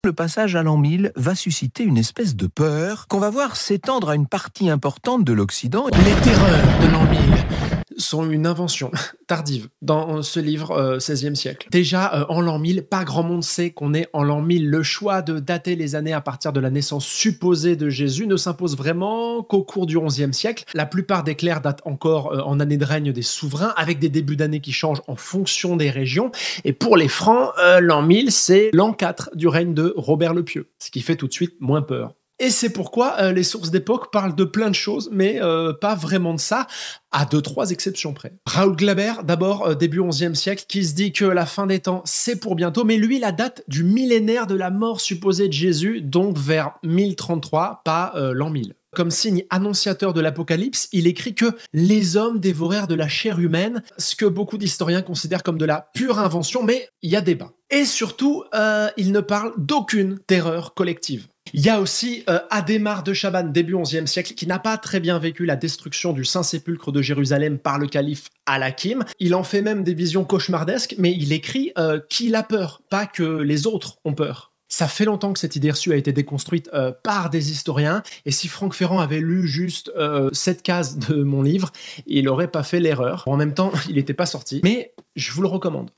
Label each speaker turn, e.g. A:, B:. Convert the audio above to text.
A: le passage à l'an 1000 va susciter une espèce de peur qu'on va voir s'étendre à une partie importante de l'Occident.
B: Les terreurs de l'an 1000 sont une invention tardive dans ce livre XVIe siècle. Déjà, en l'an 1000, pas grand monde sait qu'on est en l'an 1000. Le choix de dater les années à partir de la naissance supposée de Jésus ne s'impose vraiment qu'au cours du XIe siècle. La plupart des clercs datent encore en année de règne des souverains, avec des débuts d'année qui changent en fonction des régions. Et pour les Francs, l'an 1000, c'est l'an 4 du règne de Robert le Pieux, ce qui fait tout de suite moins peur. Et c'est pourquoi les sources d'époque parlent de plein de choses, mais pas vraiment de ça, à 2-3 exceptions près. Raoul Glaber, d'abord, début XIe siècle, qui se dit que la fin des temps, c'est pour bientôt, mais lui, la date du millénaire de la mort supposée de Jésus, donc vers 1033, pas l'an 1000. Comme signe annonciateur de l'Apocalypse, il écrit que les hommes dévorèrent de la chair humaine, ce que beaucoup d'historiens considèrent comme de la pure invention, mais il y a débat. Et surtout, il ne parle d'aucune terreur collective. Il y a aussi Adhémar de Chaban, début XIe siècle, qui n'a pas très bien vécu la destruction du Saint-Sépulcre de Jérusalem par le calife Al-Hakim. Il en fait même des visions cauchemardesques, mais il écrit qu'il a peur, pas que les autres ont peur. Ça fait longtemps que cette idée reçue a été déconstruite par des historiens, et si Franck Ferrand avait lu juste 7 cases de mon livre, il n'aurait pas fait l'erreur. En même temps, il n'était pas sorti, mais je vous le recommande.